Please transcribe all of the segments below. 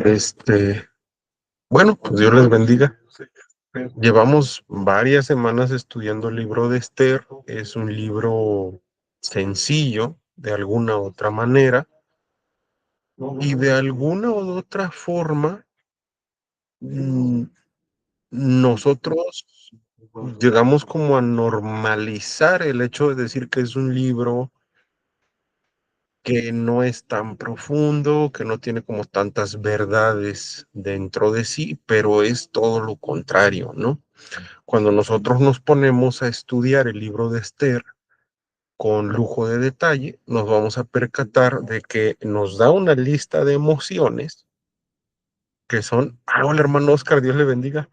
Este, bueno, pues Dios les bendiga. Llevamos varias semanas estudiando el libro de Esther. Es un libro sencillo, de alguna u otra manera, y de alguna u otra forma, mm, nosotros llegamos como a normalizar el hecho de decir que es un libro que no es tan profundo, que no tiene como tantas verdades dentro de sí, pero es todo lo contrario, ¿no? Cuando nosotros nos ponemos a estudiar el libro de Esther con lujo de detalle, nos vamos a percatar de que nos da una lista de emociones que son, hola hermano Oscar, Dios le bendiga,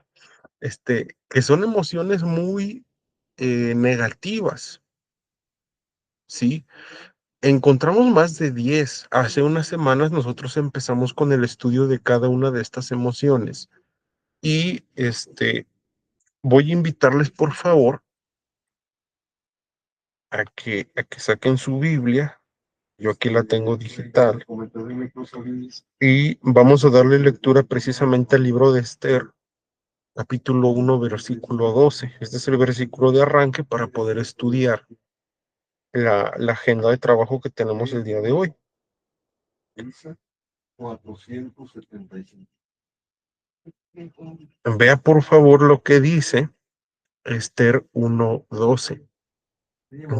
que son emociones muy negativas, ¿sí? Encontramos más de 10. Hace unas semanas nosotros empezamos con el estudio de cada una de estas emociones y voy a invitarles por favor a que saquen su Biblia. Yo aquí la tengo digital y vamos a darle lectura precisamente al libro de Esther, capítulo 1, versículo 12. Este es el versículo de arranque para poder estudiar la agenda de trabajo que tenemos el día de hoy. Vea por favor lo que dice Esther 1:12.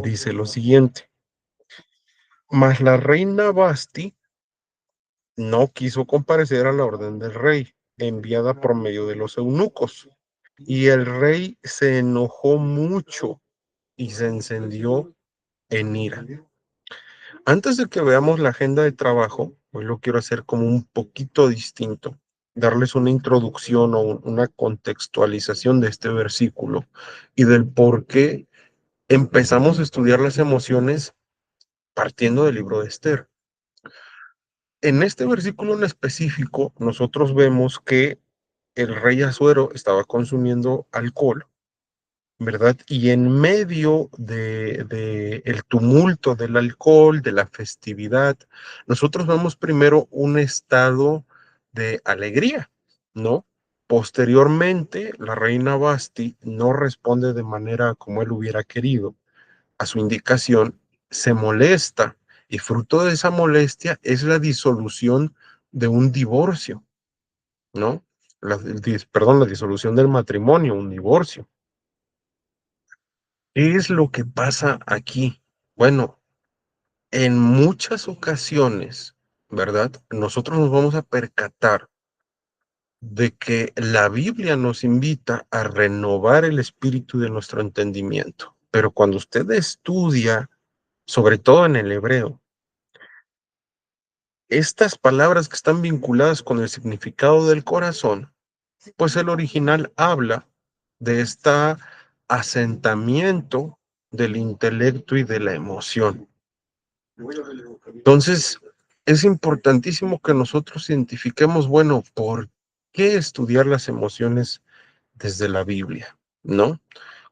Dice lo siguiente: mas la reina Basti no quiso comparecer a la orden del rey, enviada por medio de los eunucos. Y el rey se enojó mucho y se encendió en ira. Antes de que veamos la agenda de trabajo, hoy lo quiero hacer como un poquito distinto, darles una introducción o una contextualización de este versículo y del por qué empezamos a estudiar las emociones partiendo del libro de Esther. En este versículo en específico, nosotros vemos que el rey Asuero estaba consumiendo alcohol, ¿verdad? Y en medio de el tumulto del alcohol, de la festividad, nosotros vemos primero un estado de alegría, ¿no? Posteriormente, la reina Basti no responde de manera como él hubiera querido a su indicación, se molesta y fruto de esa molestia es la disolución de un divorcio, ¿no? Perdón, la disolución del matrimonio, un divorcio. ¿Qué es lo que pasa aquí? Bueno, en muchas ocasiones, ¿verdad? Nosotros nos vamos a percatar de que la Biblia nos invita a renovar el espíritu de nuestro entendimiento. Pero cuando usted estudia, sobre todo en el hebreo, estas palabras que están vinculadas con el significado del corazón, pues el original habla de este asentamiento del intelecto y de la emoción. Entonces, es importantísimo que nosotros identifiquemos, bueno, ¿por qué estudiar las emociones desde la Biblia? ¿No?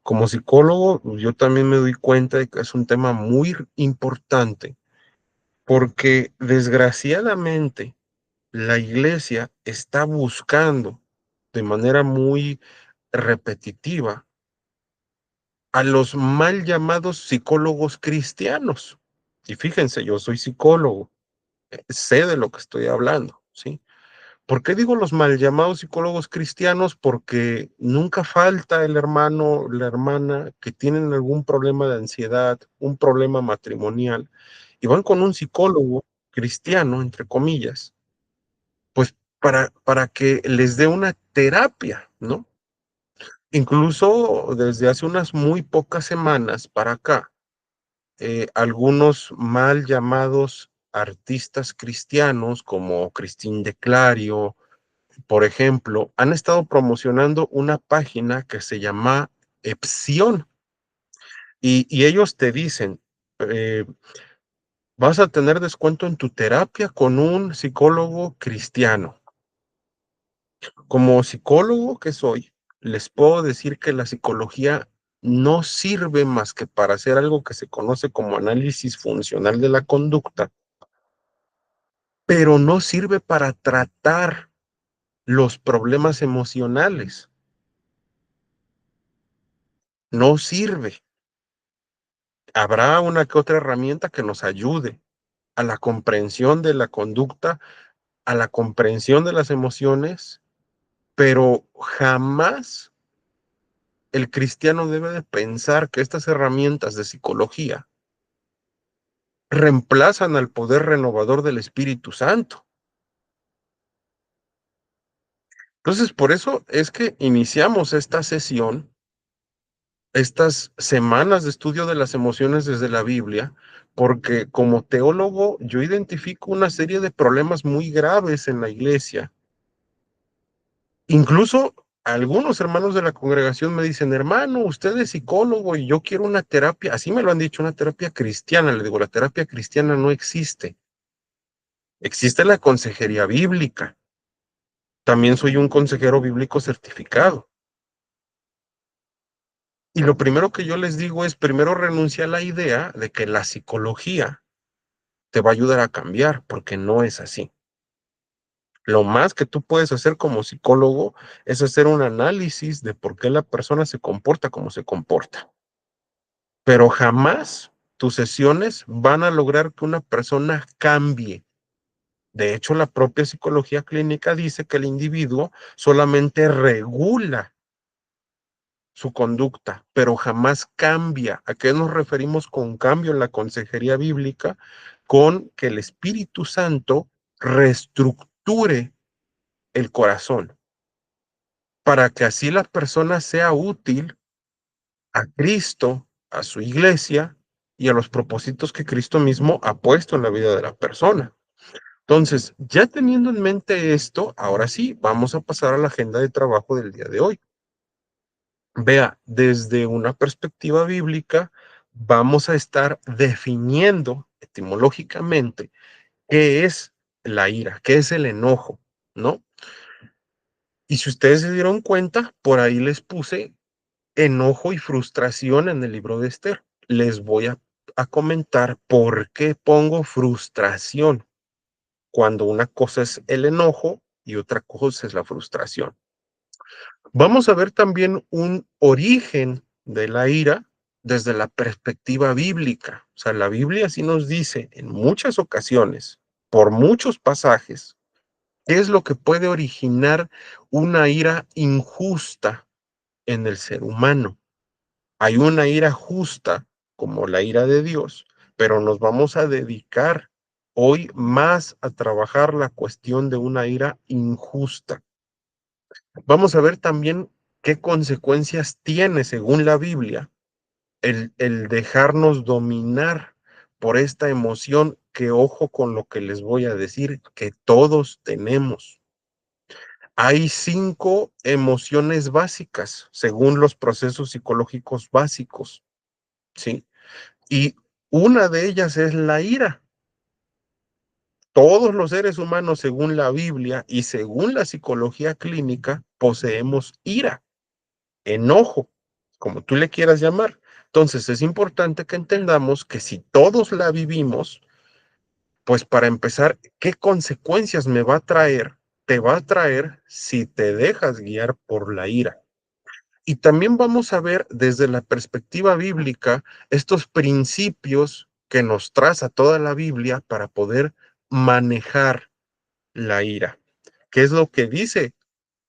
Como psicólogo, yo también me doy cuenta de que es un tema muy importante, porque desgraciadamente la iglesia está buscando de manera muy repetitiva a los mal llamados psicólogos cristianos. Y fíjense, yo soy psicólogo, sé de lo que estoy hablando, ¿sí? ¿Por qué digo los mal llamados psicólogos cristianos? Porque nunca falta el hermano, la hermana que tienen algún problema de ansiedad, un problema matrimonial, y van con un psicólogo cristiano, entre comillas, pues para que les dé una terapia, ¿no? Incluso desde hace unas muy pocas semanas para acá, algunos mal llamados artistas cristianos como Cristín de Clario, por ejemplo, han estado promocionando una página que se llama Epsilon y ellos te dicen, eh, vas a tener descuento en tu terapia con un psicólogo cristiano. Como psicólogo que soy, les puedo decir que la psicología no sirve más que para hacer algo que se conoce como análisis funcional de la conducta, pero no sirve para tratar los problemas emocionales. No sirve. Habrá una que otra herramienta que nos ayude a la comprensión de la conducta, a la comprensión de las emociones, pero jamás el cristiano debe de pensar que estas herramientas de psicología reemplazan al poder renovador del Espíritu Santo. Entonces, por eso es que iniciamos esta sesión, estas semanas de estudio de las emociones desde la Biblia, porque como teólogo yo identifico una serie de problemas muy graves en la iglesia. Incluso algunos hermanos de la congregación me dicen, hermano, usted es psicólogo y yo quiero una terapia, así me lo han dicho, una terapia cristiana. Le digo, la terapia cristiana no existe. Existe la consejería bíblica. También soy un consejero bíblico certificado. Y lo primero que yo les digo es, primero renuncia a la idea de que la psicología te va a ayudar a cambiar, porque no es así. Lo más que tú puedes hacer como psicólogo es hacer un análisis de por qué la persona se comporta como se comporta. Pero jamás tus sesiones van a lograr que una persona cambie. De hecho, la propia psicología clínica dice que el individuo solamente regula su conducta, pero jamás cambia. ¿A qué nos referimos con cambio en la consejería bíblica? Con que el Espíritu Santo reestructure el corazón para que así la persona sea útil a Cristo, a su iglesia y a los propósitos que Cristo mismo ha puesto en la vida de la persona. Entonces, ya teniendo en mente esto, ahora sí, vamos a pasar a la agenda de trabajo del día de hoy. Vea, desde una perspectiva bíblica, vamos a estar definiendo etimológicamente qué es la ira, qué es el enojo, ¿no? Y si ustedes se dieron cuenta, por ahí les puse enojo y frustración en el libro de Esther. Les voy a comentar por qué pongo frustración cuando una cosa es el enojo y otra cosa es la frustración. Vamos a ver también un origen de la ira desde la perspectiva bíblica. O sea, la Biblia sí nos dice en muchas ocasiones, por muchos pasajes, qué es lo que puede originar una ira injusta en el ser humano. Hay una ira justa, como la ira de Dios, pero nos vamos a dedicar hoy más a trabajar la cuestión de una ira injusta. Vamos a ver también qué consecuencias tiene, según la Biblia, el dejarnos dominar por esta emoción que, ojo con lo que les voy a decir, que todos tenemos. Hay 5 emociones básicas, según los procesos psicológicos básicos, ¿sí? Y una de ellas es la ira. Todos los seres humanos, según la Biblia y según la psicología clínica, poseemos ira, enojo, como tú le quieras llamar. Entonces es importante que entendamos que si todos la vivimos, pues para empezar, ¿qué consecuencias me va a traer? Te va a traer si te dejas guiar por la ira. Y también vamos a ver desde la perspectiva bíblica estos principios que nos traza toda la Biblia para poder manejar la ira. ¿Qué es lo que dice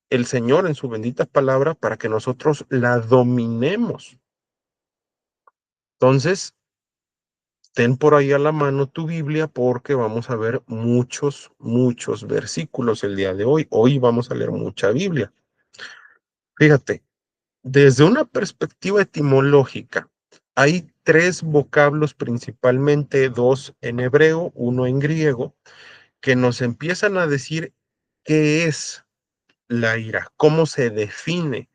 el Señor en su bendita palabra para que nosotros la dominemos? Entonces, ten por ahí a la mano tu Biblia porque vamos a ver muchos versículos el día de hoy. Hoy vamos a leer mucha Biblia. Fíjate, desde una perspectiva etimológica, hay 3 vocablos, principalmente 2 en hebreo, uno en griego, que nos empiezan a decir qué es la ira, cómo se define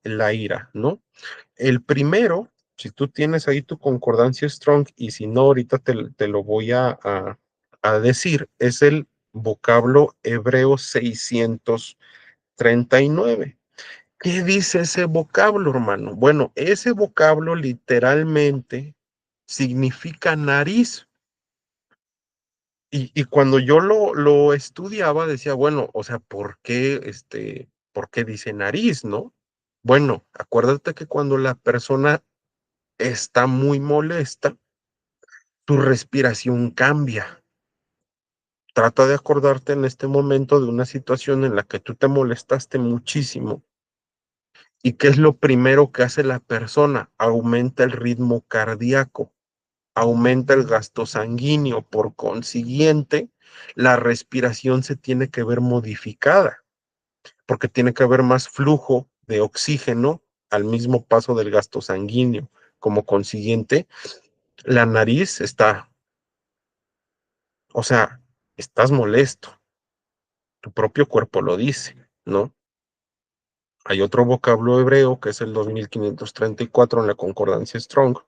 la ira, ¿no? El primero, si tú tienes ahí tu concordancia Strong, y si no, ahorita te lo voy a decir, es el vocablo hebreo 639. ¿Qué dice ese vocablo, hermano? Bueno, ese vocablo literalmente significa nariz. Y cuando yo lo estudiaba, decía, bueno, o sea, ¿por qué dice nariz, no? Bueno, acuérdate que cuando la persona está muy molesta, tu respiración cambia. Trata de acordarte en este momento de una situación en la que tú te molestaste muchísimo. ¿Y qué es lo primero que hace la persona? Aumenta el ritmo cardíaco, aumenta el gasto sanguíneo. Por consiguiente, la respiración se tiene que ver modificada, porque tiene que haber más flujo de oxígeno al mismo paso del gasto sanguíneo. Como consiguiente, la nariz está, o sea, estás molesto, tu propio cuerpo lo dice, ¿no? Hay otro vocablo hebreo que es el 2534 en la concordancia Strong,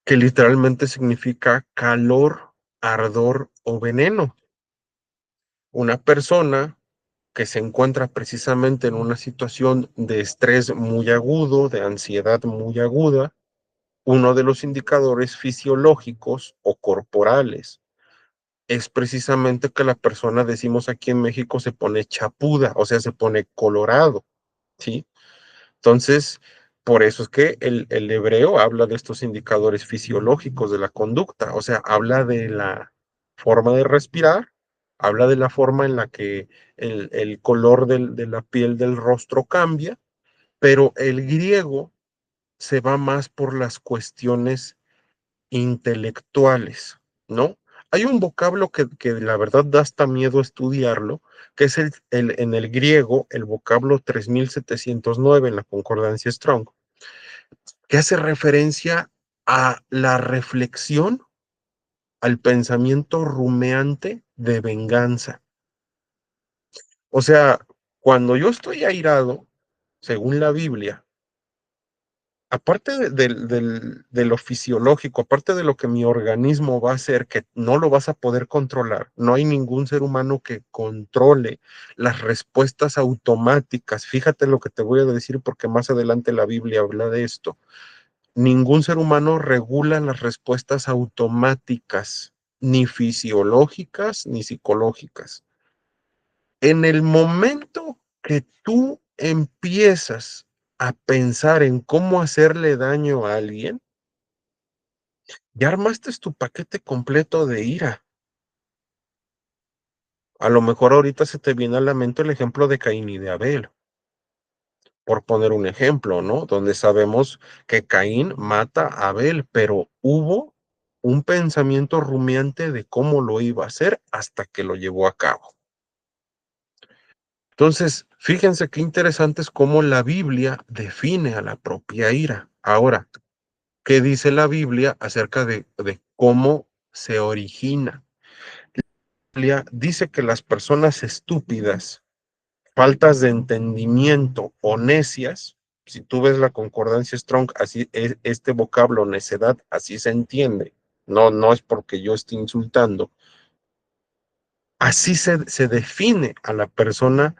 que literalmente significa calor, ardor o veneno. Una persona que se encuentra precisamente en una situación de estrés muy agudo, de ansiedad muy aguda, uno de los indicadores fisiológicos o corporales es precisamente que la persona, decimos aquí en México, se pone chapuda, o sea, se pone colorado, ¿sí? Entonces, por eso es que el hebreo habla de estos indicadores fisiológicos de la conducta, o sea, habla de la forma de respirar, habla de la forma en la que el color de la piel del rostro cambia, pero el griego se va más por las cuestiones intelectuales, ¿no? Hay un vocablo que la verdad da hasta miedo estudiarlo, que es en el griego, el vocablo 3709 en la concordancia Strong, que hace referencia a la reflexión, al pensamiento rumeante de venganza. O sea, cuando yo estoy airado, según la Biblia, aparte de lo fisiológico, aparte de lo que mi organismo va a hacer, que no lo vas a poder controlar, no hay ningún ser humano que controle las respuestas automáticas. Fíjate lo que te voy a decir porque más adelante la Biblia habla de esto. Ningún ser humano regula las respuestas automáticas, ni fisiológicas ni psicológicas. En el momento que tú empiezas a pensar en cómo hacerle daño a alguien, ya armaste tu paquete completo de ira. A lo mejor ahorita se te viene a la mente el ejemplo de Caín y de Abel, por poner un ejemplo, ¿no? Donde sabemos que Caín mata a Abel, pero hubo un pensamiento rumiante de cómo lo iba a hacer hasta que lo llevó a cabo. Entonces, fíjense qué interesante es cómo la Biblia define a la propia ira. Ahora, ¿qué dice la Biblia acerca de cómo se origina? La Biblia dice que las personas estúpidas, faltas de entendimiento o necias, si tú ves la concordancia Strong, así es, este vocablo necedad, así se entiende. No, no es porque yo esté insultando. Así se define a la persona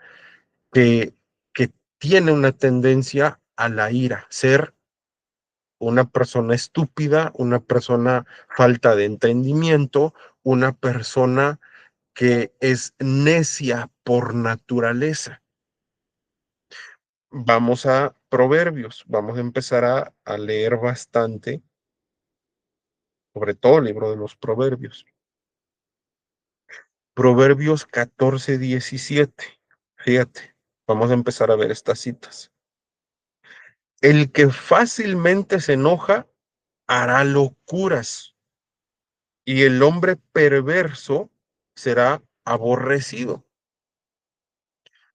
que, que tiene una tendencia a la ira, ser una persona estúpida, una persona falta de entendimiento, una persona que es necia por naturaleza. Vamos a Proverbios, vamos a empezar a leer bastante, sobre todo el libro de los Proverbios. Proverbios 14:17. Fíjate, vamos a empezar a ver estas citas. El que fácilmente se enoja hará locuras y el hombre perverso será aborrecido.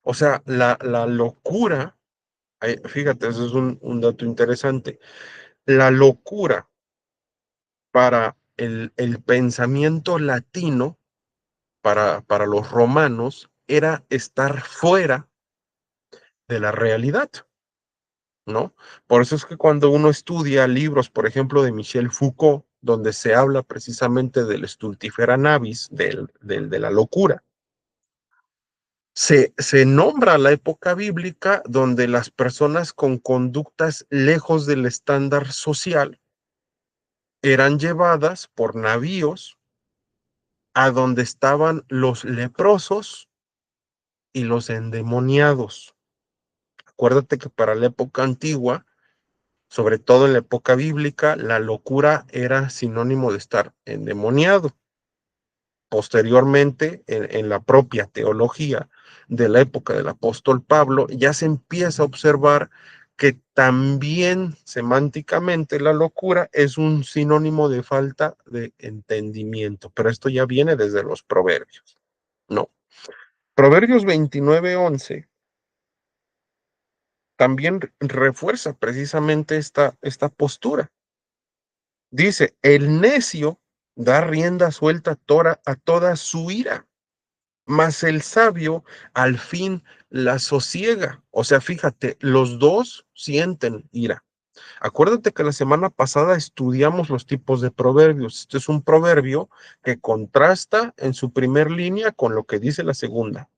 O sea, la locura, fíjate, eso es un dato interesante. La locura para el pensamiento latino, para los romanos, era estar fuera de la realidad, ¿no? Por eso es que cuando uno estudia libros, por ejemplo, de Michel Foucault, donde se habla precisamente del stultifera navis, de la locura, se nombra la época bíblica donde las personas con conductas lejos del estándar social eran llevadas por navíos a donde estaban los leprosos y los endemoniados. Acuérdate que para la época antigua, sobre todo en la época bíblica, la locura era sinónimo de estar endemoniado. Posteriormente, en la propia teología de la época del apóstol Pablo, ya se empieza a observar que también semánticamente la locura es un sinónimo de falta de entendimiento, pero esto ya viene desde los proverbios, ¿no? Proverbios 29:11 también refuerza precisamente esta postura. Dice, el necio da rienda suelta a toda su ira, mas el sabio al fin la sosiega. O sea, fíjate, los dos sienten ira. Acuérdate que la semana pasada estudiamos los tipos de proverbios. Este es un proverbio que contrasta en su primer línea con lo que dice la segunda.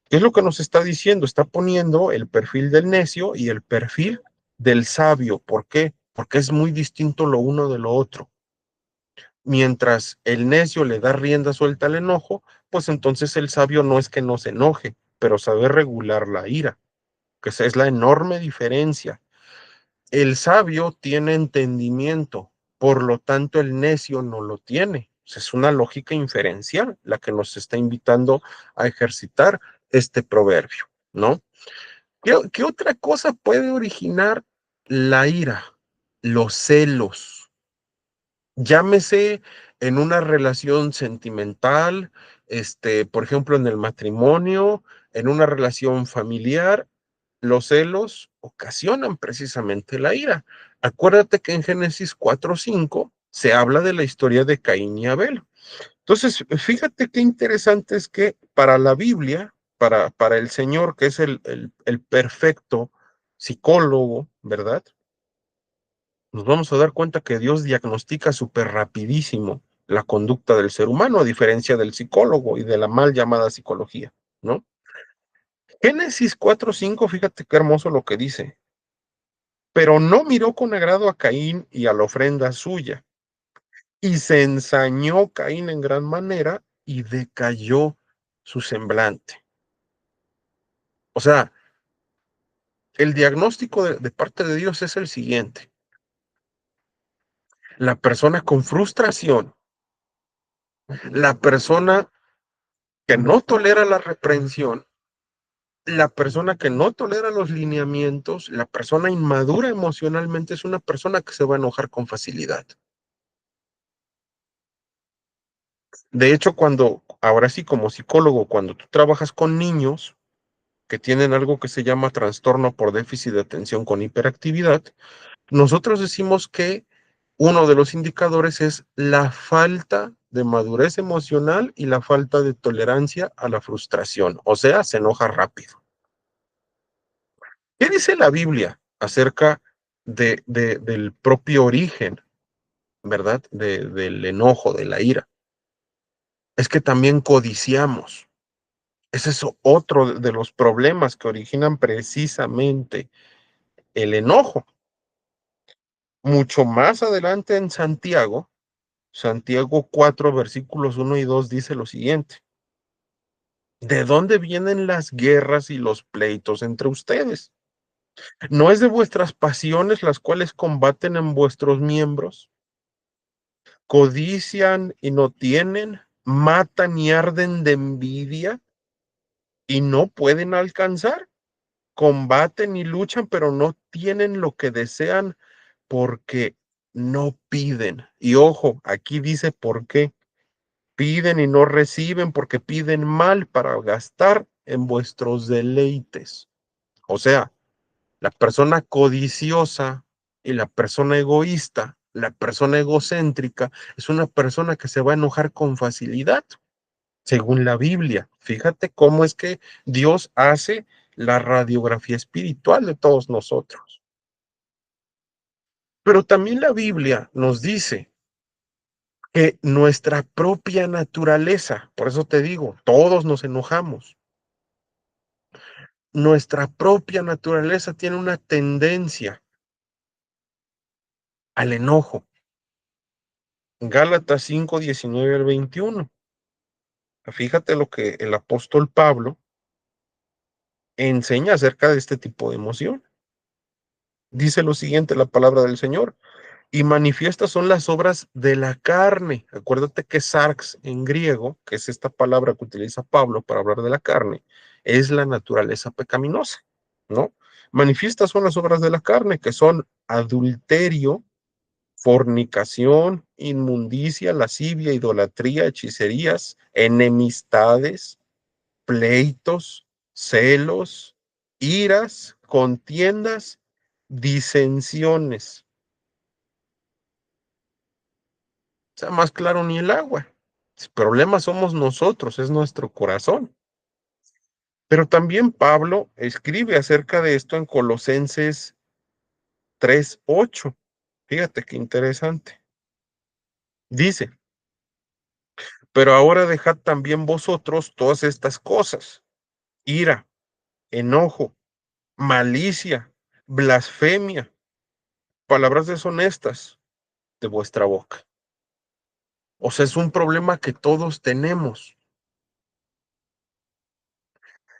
¿Qué es lo que nos está diciendo? Está poniendo el perfil del necio y el perfil del sabio. ¿Por qué? Porque es muy distinto lo uno de lo otro. Mientras el necio le da rienda suelta al enojo, pues entonces el sabio no es que no se enoje, pero sabe regular la ira, que esa es la enorme diferencia. El sabio tiene entendimiento, por lo tanto el necio no lo tiene. Es una lógica inferencial la que nos está invitando a ejercitar este proverbio, ¿no? ¿Qué otra cosa puede originar la ira? Los celos. Llámese en una relación sentimental, por ejemplo, en el matrimonio, en una relación familiar, los celos ocasionan precisamente la ira. Acuérdate que en Génesis 4:5 se habla de la historia de Caín y Abel. Entonces, fíjate qué interesante es que para la Biblia, para el Señor, que es el perfecto psicólogo, ¿verdad? Nos vamos a dar cuenta que Dios diagnostica súper rapidísimo la conducta del ser humano, a diferencia del psicólogo y de la mal llamada psicología, ¿no? Génesis 4:5, fíjate qué hermoso lo que dice. Pero no miró con agrado a Caín y a la ofrenda suya, y se ensañó Caín en gran manera y decayó su semblante. O sea, el diagnóstico de parte de Dios es el siguiente. La persona con frustración, la persona que no tolera la reprensión, la persona que no tolera los lineamientos, la persona inmadura emocionalmente es una persona que se va a enojar con facilidad. De hecho, ahora sí como psicólogo, cuando tú trabajas con niños que tienen algo que se llama trastorno por déficit de atención con hiperactividad, nosotros decimos que uno de los indicadores es la falta de madurez emocional y la falta de tolerancia a la frustración, o sea, se enoja rápido. ¿Qué dice la Biblia acerca del propio origen, verdad? Del enojo, de la ira. Es que también codiciamos. Ese es otro de los problemas que originan precisamente el enojo. Mucho más adelante en Santiago 4, versículos 1 y 2 dice lo siguiente. ¿De dónde vienen las guerras y los pleitos entre ustedes? ¿No es de vuestras pasiones las cuales combaten en vuestros miembros? Codician y no tienen, matan y arden de envidia y no pueden alcanzar, combaten y luchan, pero no tienen lo que desean porque no piden. Y ojo, aquí dice por qué. Piden y no reciben porque piden mal para gastar en vuestros deleites. O sea, la persona codiciosa y la persona egoísta, la persona egocéntrica, es una persona que se va a enojar con facilidad, según la Biblia. Fíjate cómo es que Dios hace la radiografía espiritual de todos nosotros. Pero también la Biblia nos dice que nuestra propia naturaleza, por eso te digo, todos nos enojamos, nuestra propia naturaleza tiene una tendencia al enojo. Gálatas 5:19 al 21. Fíjate lo que el apóstol Pablo enseña acerca de este tipo de emoción. Dice lo siguiente, la palabra del Señor: y manifiestas son las obras de la carne. Acuérdate que sarx en griego, que es esta palabra que utiliza Pablo para hablar de la carne, es la naturaleza pecaminosa, ¿no? Manifiestas son las obras de la carne, que son adulterio, fornicación, inmundicia, lascivia, idolatría, hechicerías, enemistades, pleitos, celos, iras, contiendas, disensiones. O sea, más claro ni el agua. El problema somos nosotros, es nuestro corazón. Pero también Pablo escribe acerca de esto en Colosenses 3:8. Fíjate qué interesante. Dice: pero ahora dejad también vosotros todas estas cosas: ira, enojo, malicia, blasfemia, palabras deshonestas de vuestra boca. O sea, es un problema que todos tenemos.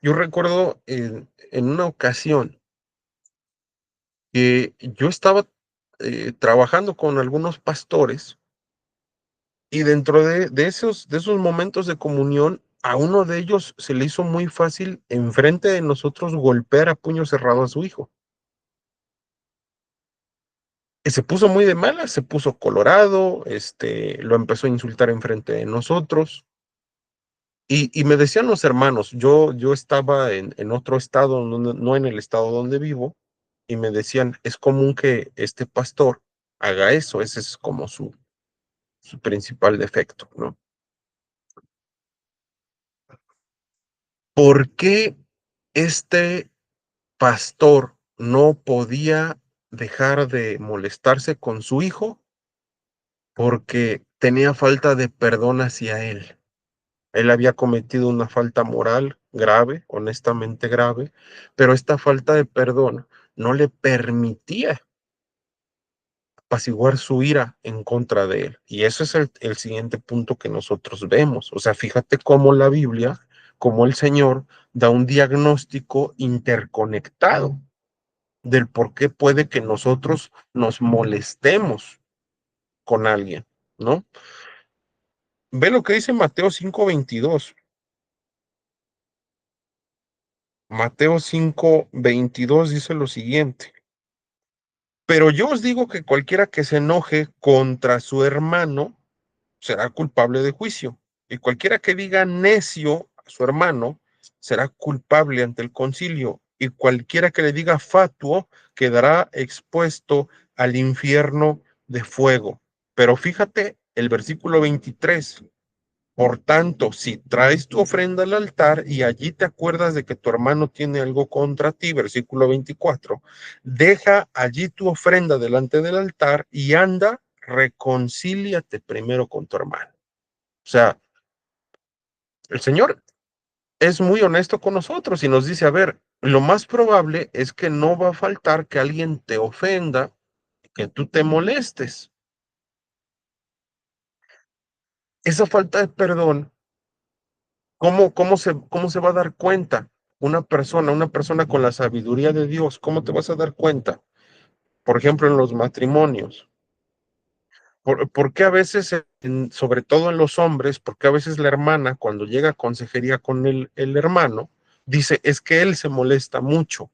Yo recuerdo en una ocasión que yo estaba trabajando con algunos pastores, y dentro de esos momentos de comunión, a uno de ellos se le hizo muy fácil enfrente de nosotros golpear a puño cerrado a su hijo. Y se puso muy de malas, se puso colorado, lo empezó a insultar enfrente de nosotros. Y me decían los hermanos, yo estaba en otro estado, no en el estado donde vivo, y me decían, es común que este pastor haga eso, ese es como su principal defecto, ¿no? ¿Por qué este pastor no podía dejar de molestarse con su hijo? Porque tenía falta de perdón hacia él. Él había cometido una falta moral grave, honestamente grave, pero esta falta de perdón no le permitía apaciguar su ira en contra de él. Y eso es el siguiente punto que nosotros vemos. O sea, fíjate cómo la Biblia, cómo el Señor da un diagnóstico interconectado del por qué puede que nosotros nos molestemos con alguien, ¿no? Ve lo que dice Mateo 5:22. Mateo 5:22 dice lo siguiente: pero yo os digo que cualquiera que se enoje contra su hermano será culpable de juicio, y cualquiera que diga necio a su hermano será culpable ante el concilio, y cualquiera que le diga fatuo quedará expuesto al infierno de fuego. Pero fíjate el versículo 23: por tanto, si traes tu ofrenda al altar y allí te acuerdas de que tu hermano tiene algo contra ti, versículo 24, deja allí tu ofrenda delante del altar y anda, reconcíliate primero con tu hermano. O sea, el Señor es muy honesto con nosotros y nos dice, a ver, lo más probable es que no va a faltar que alguien te ofenda, que tú te molestes. Esa falta de perdón, ¿cómo se va a dar cuenta una persona con la sabiduría de Dios? ¿Cómo te vas a dar cuenta? Por ejemplo, en los matrimonios. ¿Por qué a veces, sobre todo en los hombres, por qué a veces la hermana, cuando llega a consejería con el hermano, dice, es que él se molesta mucho?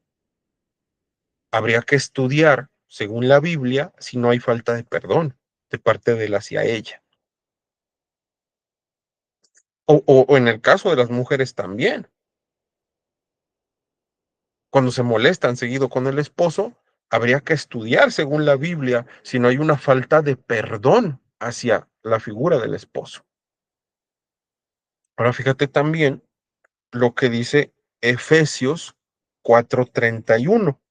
Habría que estudiar, según la Biblia, si no hay falta de perdón de parte de él hacia ella. O en el caso de las mujeres también, cuando se molestan seguido con el esposo, habría que estudiar, según la Biblia, si no hay una falta de perdón hacia la figura del esposo. Ahora fíjate también lo que dice Efesios 4:31.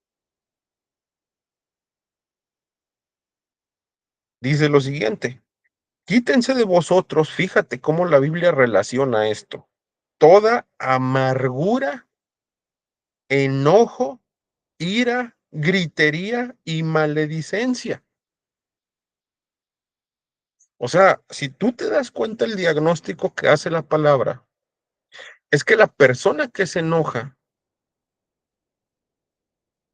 Dice lo siguiente: quítense de vosotros, fíjate cómo la Biblia relaciona esto, toda amargura, enojo, ira, gritería y maledicencia. O sea, si tú te das cuenta el diagnóstico que hace la palabra, es que la persona que se enoja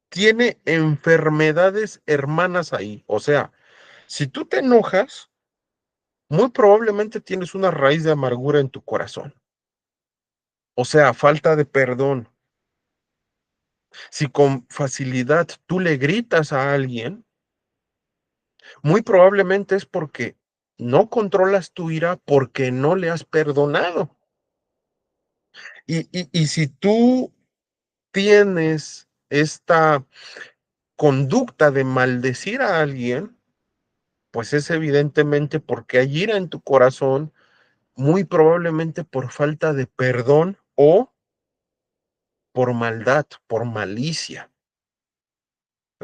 tiene enfermedades hermanas ahí. O sea, si tú te enojas, muy probablemente tienes una raíz de amargura en tu corazón. O sea, falta de perdón. Si con facilidad tú le gritas a alguien, muy probablemente es porque no controlas tu ira porque no le has perdonado. Y si tú tienes esta conducta de maldecir a alguien, pues es evidentemente porque hay ira en tu corazón, muy probablemente por falta de perdón o por maldad, por malicia.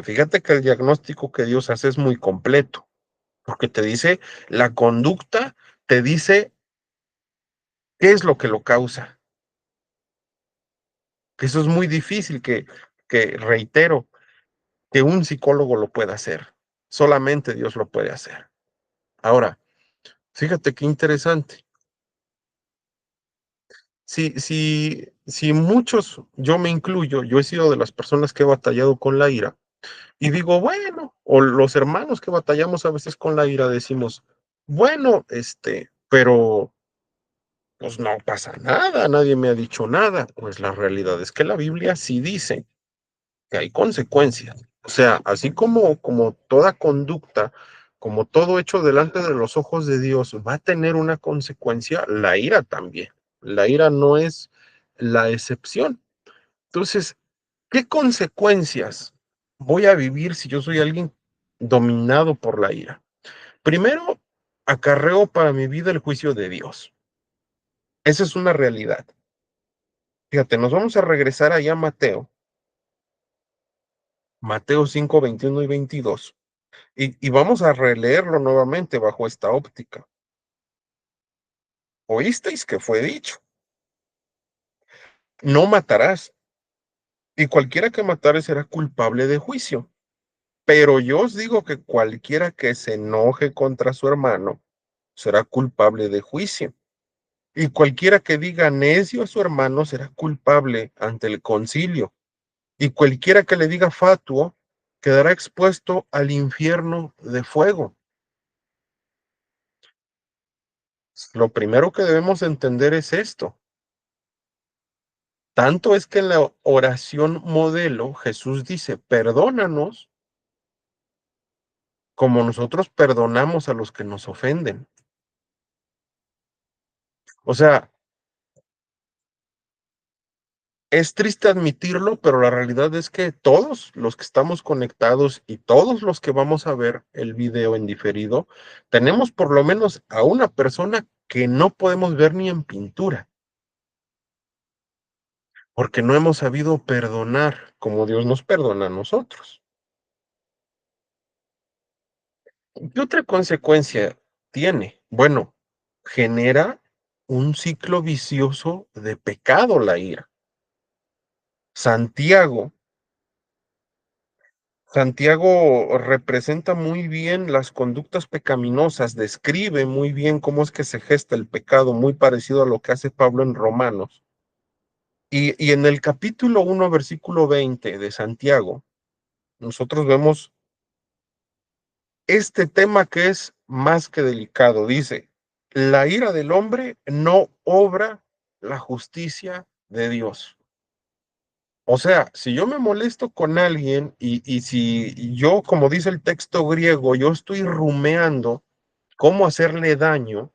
Fíjate que el diagnóstico que Dios hace es muy completo, porque te dice la conducta, te dice qué es lo que lo causa. Que eso es muy difícil que reitero, que un psicólogo lo pueda hacer. Solamente Dios lo puede hacer. Ahora, fíjate qué interesante. Si muchos, yo me incluyo, yo he sido de las personas que he batallado con la ira, y digo, bueno, o los hermanos que batallamos a veces con la ira decimos, bueno, pero pues no pasa nada, nadie me ha dicho nada. Pues la realidad es que la Biblia sí dice que hay consecuencias. O sea, así como toda conducta, como todo hecho delante de los ojos de Dios va a tener una consecuencia, la ira también. La ira no es la excepción. Entonces, ¿qué consecuencias voy a vivir si yo soy alguien dominado por la ira? Primero, acarreo para mi vida el juicio de Dios. Esa es una realidad. Fíjate, nos vamos a regresar allá a Mateo 5, 21 y 22. Y vamos a releerlo nuevamente bajo esta óptica. Oísteis que fue dicho, no matarás, y cualquiera que matare será culpable de juicio. Pero yo os digo que cualquiera que se enoje contra su hermano será culpable de juicio. Y cualquiera que diga necio a su hermano será culpable ante el concilio. Y cualquiera que le diga fatuo quedará expuesto al infierno de fuego. Lo primero que debemos entender es esto. Tanto es que en la oración modelo Jesús dice, perdónanos como nosotros perdonamos a los que nos ofenden. O sea, es triste admitirlo, pero la realidad es que todos los que estamos conectados y todos los que vamos a ver el video en diferido, tenemos por lo menos a una persona que no podemos ver ni en pintura, porque no hemos sabido perdonar como Dios nos perdona a nosotros. ¿Qué otra consecuencia tiene? Bueno, genera un ciclo vicioso de pecado la ira. Santiago Santiago representa muy bien las conductas pecaminosas, describe muy bien cómo es que se gesta el pecado, muy parecido a lo que hace Pablo en Romanos. Y en el capítulo 1, versículo 20 de Santiago, nosotros vemos este tema que es más que delicado. Dice, la ira del hombre no obra la justicia de Dios. O sea, si yo me molesto con alguien y si yo, como dice el texto griego, yo estoy rumeando cómo hacerle daño,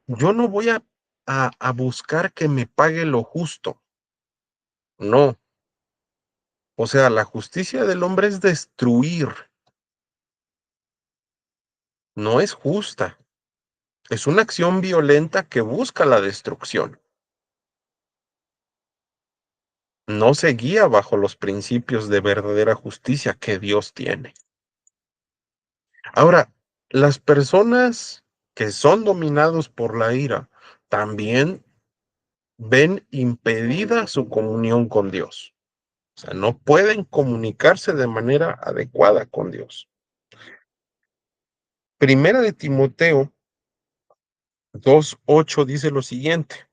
yo no voy a buscar que me pague lo justo. No. O sea, la justicia del hombre es destruir, no es justa. Es una acción violenta que busca la destrucción. No se guía bajo los principios de verdadera justicia que Dios tiene. Ahora, las personas que son dominados por la ira también ven impedida su comunión con Dios. O sea, no pueden comunicarse de manera adecuada con Dios. Primera de Timoteo 2:8 dice lo siguiente: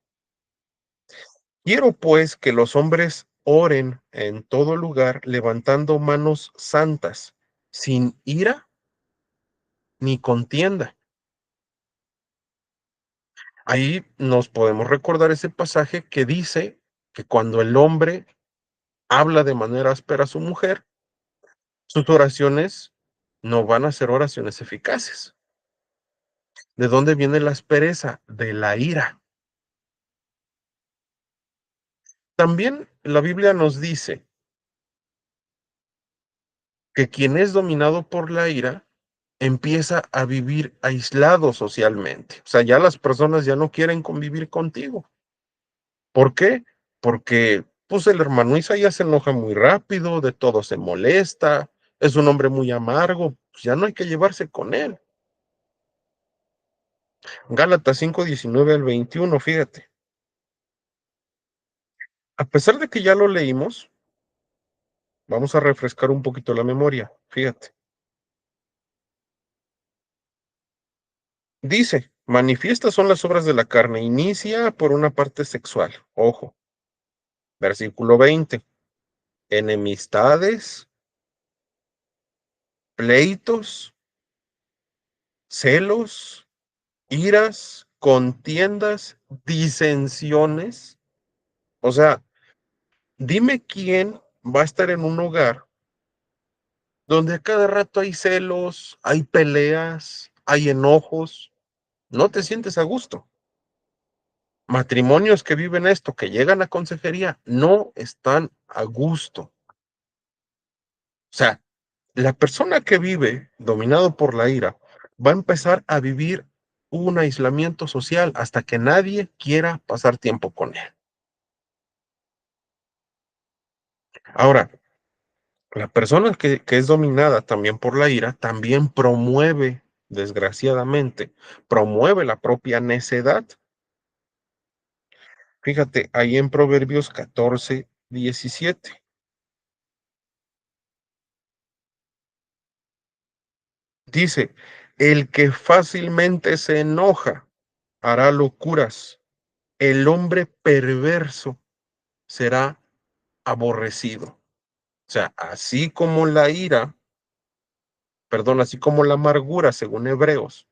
quiero pues que los hombres oren en todo lugar, levantando manos santas, sin ira ni contienda. Ahí nos podemos recordar ese pasaje que dice que cuando el hombre habla de manera áspera a su mujer, sus oraciones no van a ser oraciones eficaces. ¿De dónde viene la aspereza? De la ira. También la Biblia nos dice que quien es dominado por la ira empieza a vivir aislado socialmente. O sea, ya las personas ya no quieren convivir contigo. ¿Por qué? Porque, pues, el hermano Isaías se enoja muy rápido, de todo se molesta, es un hombre muy amargo, pues ya no hay que llevarse con él. Gálatas 5:19 al 21, fíjate. A pesar de que ya lo leímos, vamos a refrescar un poquito la memoria, fíjate. Dice, manifiestas son las obras de la carne, inicia por una parte sexual, ojo, versículo 20, enemistades, pleitos, celos, iras, contiendas, disensiones. O sea, dime quién va a estar en un hogar donde a cada rato hay celos, hay peleas, hay enojos, no te sientes a gusto. Matrimonios que viven esto, que llegan a consejería, no están a gusto. O sea, la persona que vive dominado por la ira va a empezar a vivir un aislamiento social hasta que nadie quiera pasar tiempo con él. Ahora, la persona que es dominada también por la ira, también promueve, desgraciadamente, promueve la propia necedad. Fíjate, ahí en Proverbios 14:17 dice, el que fácilmente se enoja hará locuras, el hombre perverso será aborrecido. O sea, así como la ira, perdón, así como la amargura, según Hebreos,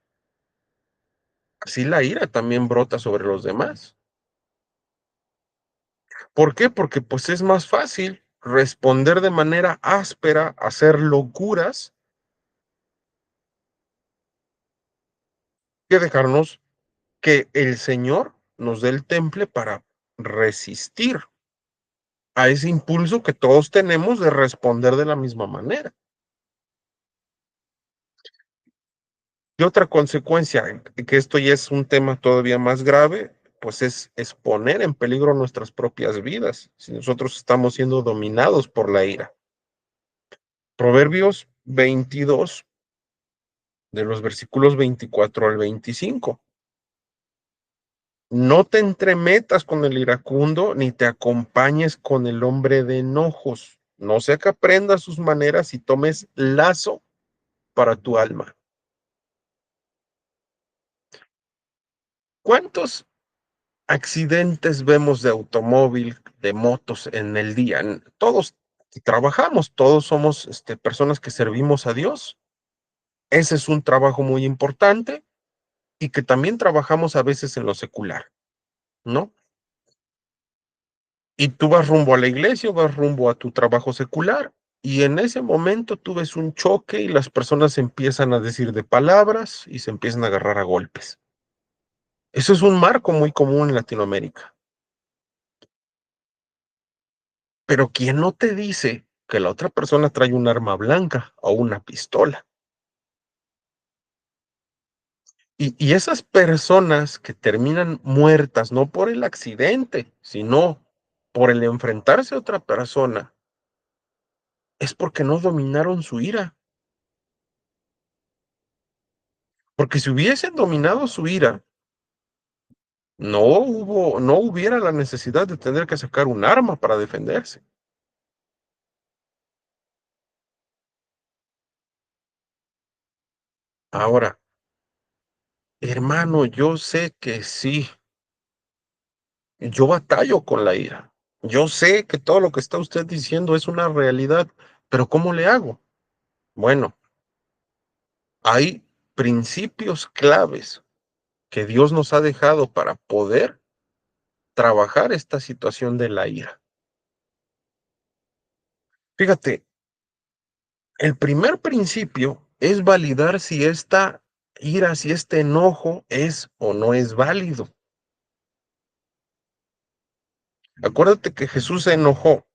así la ira también brota sobre los demás. ¿Por qué? Porque pues es más fácil responder de manera áspera, hacer locuras, que dejarnos que el Señor nos dé el temple para resistir a ese impulso que todos tenemos de responder de la misma manera. Y otra consecuencia, que esto ya es un tema todavía más grave, pues es poner en peligro nuestras propias vidas si nosotros estamos siendo dominados por la ira. Proverbios 22, de los versículos 24 al 25. No te entremetas con el iracundo, ni te acompañes con el hombre de enojos. No sea que aprendas sus maneras y tomes lazo para tu alma. ¿Cuántos accidentes vemos de automóvil, de motos en el día? Todos trabajamos, todos somos personas que servimos a Dios. Ese es un trabajo muy importante y que también trabajamos a veces en lo secular, ¿no? Y tú vas rumbo a la iglesia, vas rumbo a tu trabajo secular, y en ese momento tú ves un choque y las personas empiezan a decir de palabras y se empiezan a agarrar a golpes. Eso es un marco muy común en Latinoamérica. Pero ¿quién no te dice que la otra persona trae un arma blanca o una pistola? Y esas personas que terminan muertas no por el accidente, sino por el enfrentarse a otra persona, es porque no dominaron su ira. Porque si hubiesen dominado su ira, no hubiera la necesidad de tener que sacar un arma para defenderse. Ahora, Hermano, yo sé que sí, yo batallo con la ira. Yo sé que todo lo que está usted diciendo es una realidad, pero ¿cómo le hago? Bueno, hay principios claves que Dios nos ha dejado para poder trabajar esta situación de la ira. Fíjate, el primer principio es validar si esta ira, si este enojo es o no es válido. Acuérdate que Jesús se enojó,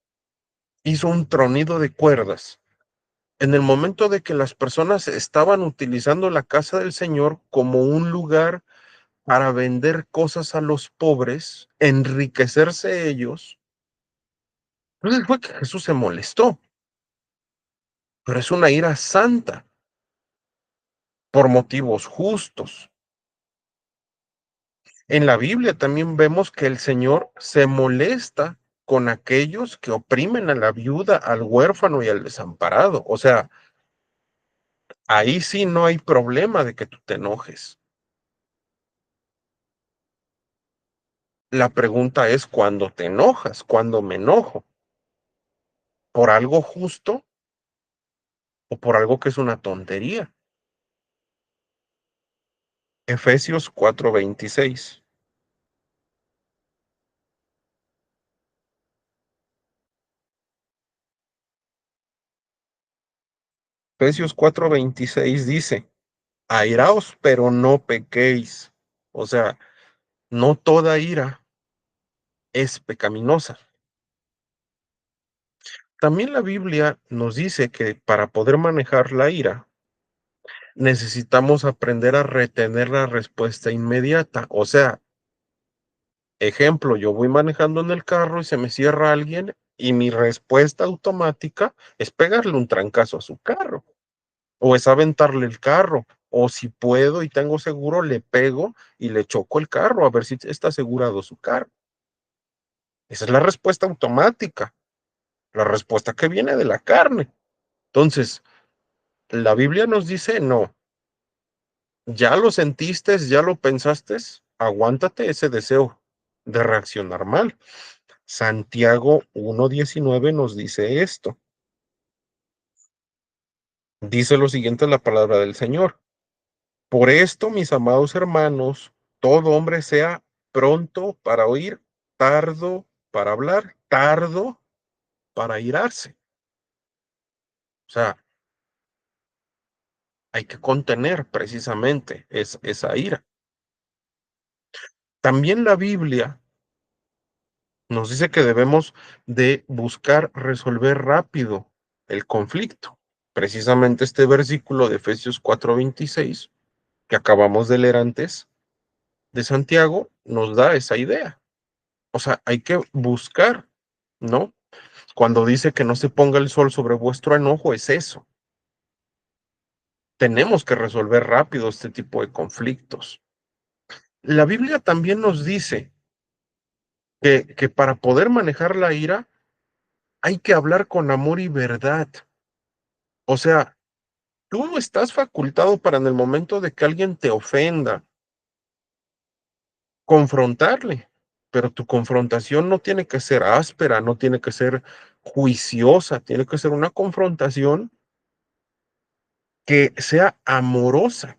hizo un tronido de cuerdas en el momento de que las personas estaban utilizando la casa del Señor como un lugar para vender cosas a los pobres, enriquecerse ellos. Entonces fue que Jesús se molestó, pero es una ira santa por motivos justos. En la Biblia también vemos que el Señor se molesta con aquellos que oprimen a la viuda, al huérfano y al desamparado. O sea, ahí sí no hay problema de que tú te enojes. La pregunta es cuándo te enojas, cuándo me enojo, por algo justo o por algo que es una tontería. Efesios 4:26. Efesios 4:26 dice, airaos, pero no pequéis. O sea, no toda ira es pecaminosa. También la Biblia nos dice que para poder manejar la ira, necesitamos aprender a retener la respuesta inmediata. O sea, ejemplo, yo voy manejando en el carro y se me cierra alguien y mi respuesta automática es pegarle un trancazo a su carro o es aventarle el carro. O si puedo y tengo seguro, le pego y le choco el carro a ver si está asegurado su carro. Esa es la respuesta automática, la respuesta que viene de la carne. Entonces, la Biblia nos dice, no, ya lo sentiste, ya lo pensaste, aguántate ese deseo de reaccionar mal. Santiago 1:19 nos dice esto. Dice lo siguiente la palabra del Señor. Por esto, mis amados hermanos, todo hombre sea pronto para oír, tardo para hablar, tardo para irarse. O sea, hay que contener precisamente esa ira. También la Biblia nos dice que debemos de buscar resolver rápido el conflicto. Precisamente este versículo de Efesios 4:26 que acabamos de leer antes de Santiago nos da esa idea. O sea, hay que buscar, ¿no? Cuando dice que no se ponga el sol sobre vuestro enojo, es eso. Tenemos que resolver rápido este tipo de conflictos. La Biblia también nos dice que para poder manejar la ira hay que hablar con amor y verdad. O sea, tú estás facultado para en el momento de que alguien te ofenda, confrontarle, pero tu confrontación no tiene que ser áspera, no tiene que ser juiciosa, tiene que ser una confrontación que sea amorosa,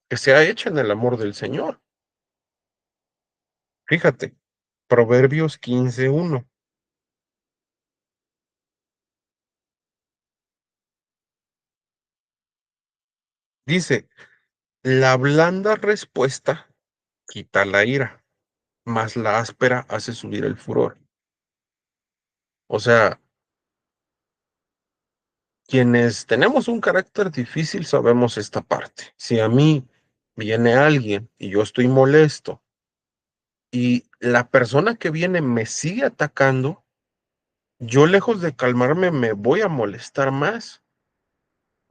que sea hecha en el amor del Señor. Fíjate, Proverbios 15:1 dice, la blanda respuesta quita la ira, mas la áspera hace subir el furor. O sea, quienes tenemos un carácter difícil sabemos esta parte. Si a mí viene alguien y yo estoy molesto y la persona que viene me sigue atacando, yo lejos de calmarme me voy a molestar más.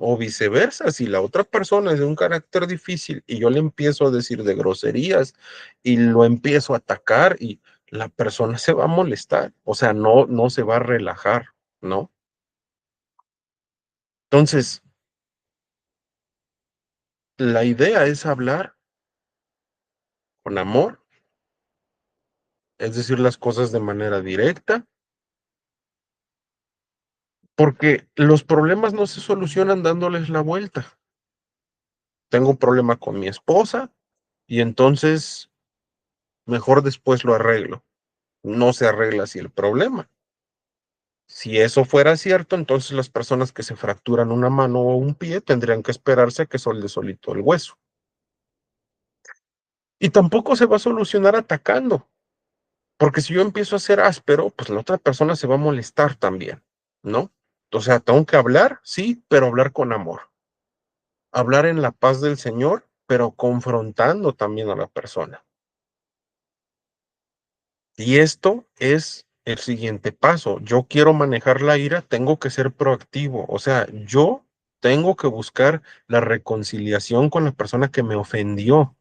O viceversa, si la otra persona es de un carácter difícil y yo le empiezo a decir de groserías y lo empiezo a atacar y la persona se va a molestar, o sea, no se va a relajar, ¿no? Entonces, la idea es hablar con amor, es decir las cosas de manera directa, porque los problemas no se solucionan dándoles la vuelta. Tengo un problema con mi esposa y entonces mejor después lo arreglo. No se arregla así el problema. Si eso fuera cierto, entonces las personas que se fracturan una mano o un pie tendrían que esperarse a que solde solito el hueso. Y tampoco se va a solucionar atacando, porque si yo empiezo a ser áspero, pues la otra persona se va a molestar también, ¿no? O sea, tengo que hablar, sí, pero hablar con amor. Hablar en la paz del Señor, pero confrontando también a la persona. Y esto es el siguiente paso. Yo quiero manejar la ira, tengo que ser proactivo. O sea, yo tengo que buscar la reconciliación con la persona que me ofendió,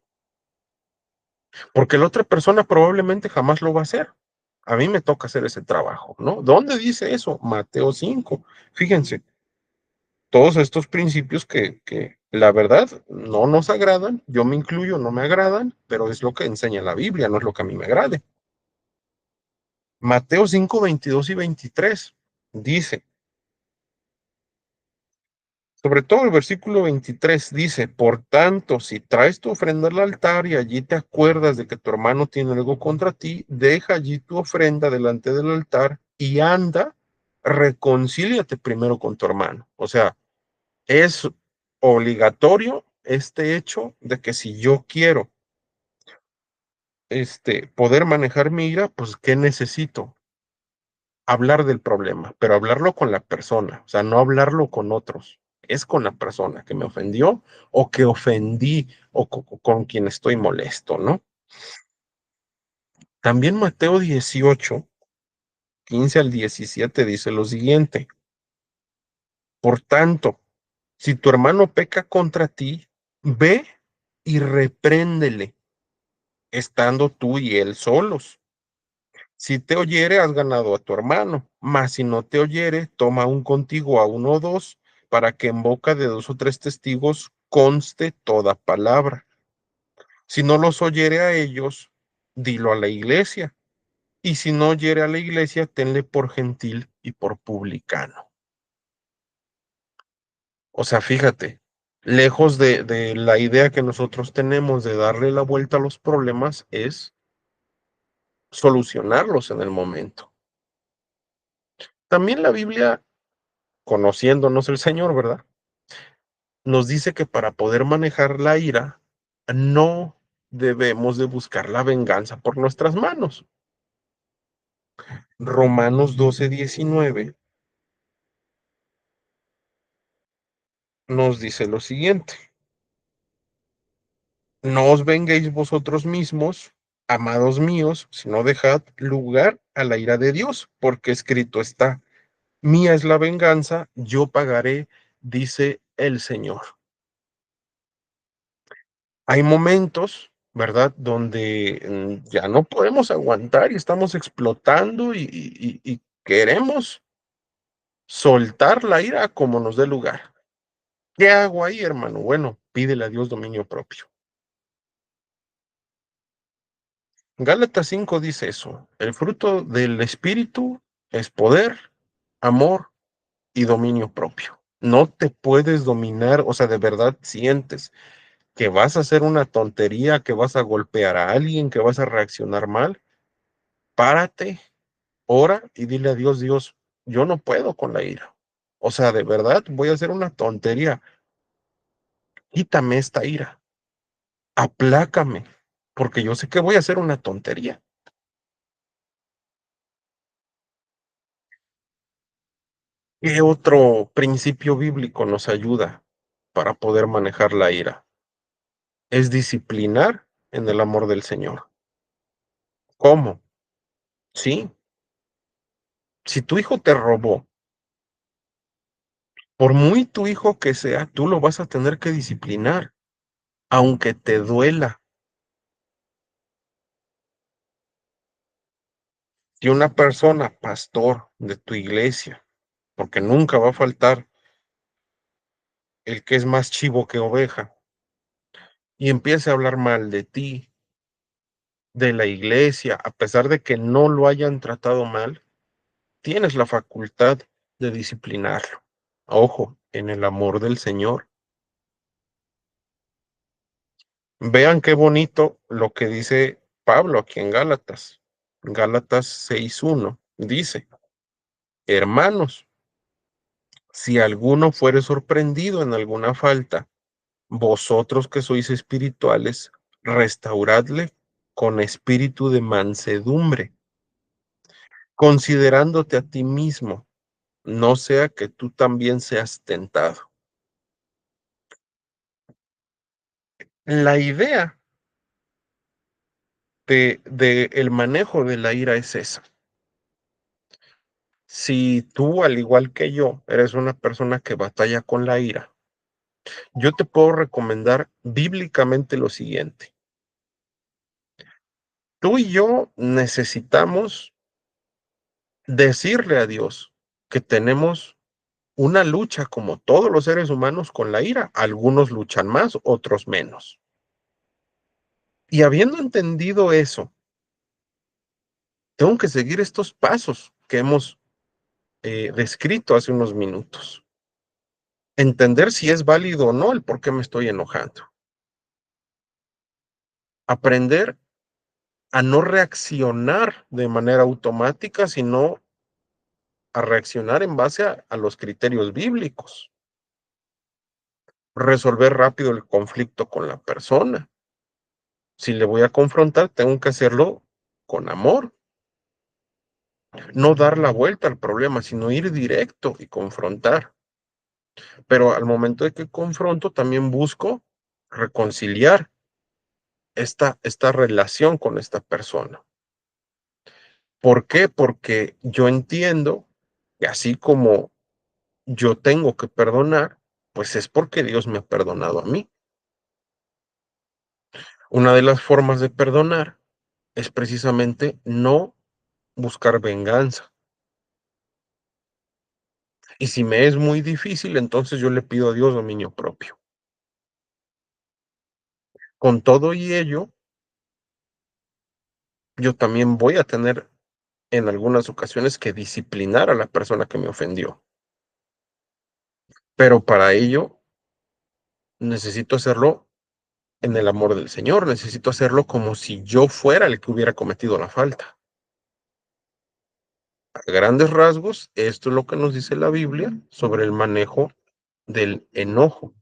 porque la otra persona probablemente jamás lo va a hacer. A mí me toca hacer ese trabajo, ¿no? ¿Dónde dice eso? Mateo 5. Fíjense, todos estos principios que la verdad no nos agradan, yo me incluyo, no me agradan, pero es lo que enseña la Biblia, no es lo que a mí me agrade. Mateo 5, 22 y 23 dice, sobre todo el versículo 23 dice, por tanto, si traes tu ofrenda al altar y allí te acuerdas de que tu hermano tiene algo contra ti, deja allí tu ofrenda delante del altar y anda, reconcíliate primero con tu hermano. O sea, es obligatorio este hecho de que si yo quiero poder manejar mi ira, pues ¿qué necesito? Hablar del problema, pero hablarlo con la persona, o sea, no hablarlo con otros. Es con la persona que me ofendió o que ofendí o con quien estoy molesto, ¿no? También Mateo 18, 15 al 17 dice lo siguiente. Por tanto, si tu hermano peca contra ti, ve y repréndele, estando tú y él solos. Si te oyere, has ganado a tu hermano, mas si no te oyere, toma un contigo a uno o dos, para que en boca de dos o tres testigos conste toda palabra. Si no los oyere a ellos, dilo a la iglesia, y si no oyere a la iglesia, tenle por gentil y por publicano. O sea, fíjate, lejos de la idea que nosotros tenemos de darle la vuelta a los problemas, es solucionarlos en el momento. También la Biblia, conociéndonos el Señor, ¿verdad? Nos dice que para poder manejar la ira, no debemos de buscar la venganza por nuestras manos. Romanos 12:19 nos dice lo siguiente: no os venguéis vosotros mismos, amados míos, sino dejad lugar a la ira de Dios, porque escrito está, mía es la venganza, yo pagaré, dice el Señor. Hay momentos, ¿verdad?, donde ya no podemos aguantar y estamos explotando y queremos soltar la ira como nos dé lugar. ¿Qué hago ahí, hermano? Bueno, pídele a Dios dominio propio. Gálatas 5 dice eso. El fruto del Espíritu es poder, amor y dominio propio. No te puedes dominar, o sea, de verdad sientes que vas a hacer una tontería, que vas a golpear a alguien, que vas a reaccionar mal. Párate, ora y dile a Dios, Dios, yo no puedo con la ira. O sea, de verdad voy a hacer una tontería. Quítame esta ira, aplácame, porque yo sé que voy a hacer una tontería. ¿Qué otro principio bíblico nos ayuda para poder manejar la ira? Es disciplinar en el amor del Señor. ¿Cómo? Sí, si tu hijo te robó, por muy tu hijo que sea, tú lo vas a tener que disciplinar, aunque te duela. Si una persona, pastor de tu iglesia, porque nunca va a faltar el que es más chivo que oveja, y empiece a hablar mal de ti, de la iglesia, a pesar de que no lo hayan tratado mal, tienes la facultad de disciplinarlo. Ojo, en el amor del Señor. Vean qué bonito lo que dice Pablo aquí en Gálatas. Gálatas 6:1 dice, hermanos, si alguno fuere sorprendido en alguna falta, vosotros que sois espirituales, restauradle con espíritu de mansedumbre, considerándote a ti mismo, no sea que tú también seas tentado. La idea de el manejo de la ira es esa. Si tú, al igual que yo, eres una persona que batalla con la ira, yo te puedo recomendar bíblicamente lo siguiente. Tú y yo necesitamos decirle a Dios que tenemos una lucha como todos los seres humanos con la ira. Algunos luchan más, otros menos. Y habiendo entendido eso, tengo que seguir estos pasos que hemos descrito hace unos minutos. Entender si es válido o no el por qué me estoy enojando. Aprender a no reaccionar de manera automática, sino a reaccionar en base a los criterios bíblicos. Resolver rápido el conflicto con la persona. Si le voy a confrontar, tengo que hacerlo con amor. No dar la vuelta al problema, sino ir directo y confrontar. Pero al momento de que confronto, también busco reconciliar esta relación con esta persona. ¿Por qué? Porque yo entiendo que así como yo tengo que perdonar, pues es porque Dios me ha perdonado a mí. Una de las formas de perdonar es precisamente no buscar venganza. Y si me es muy difícil, entonces yo le pido a Dios dominio propio. Con todo y ello, yo también voy a tener en algunas ocasiones que disciplinar a la persona que me ofendió. Pero para ello necesito hacerlo en el amor del Señor, necesito hacerlo como si yo fuera el que hubiera cometido la falta. A grandes rasgos, esto es lo que nos dice la Biblia sobre el manejo del enojo.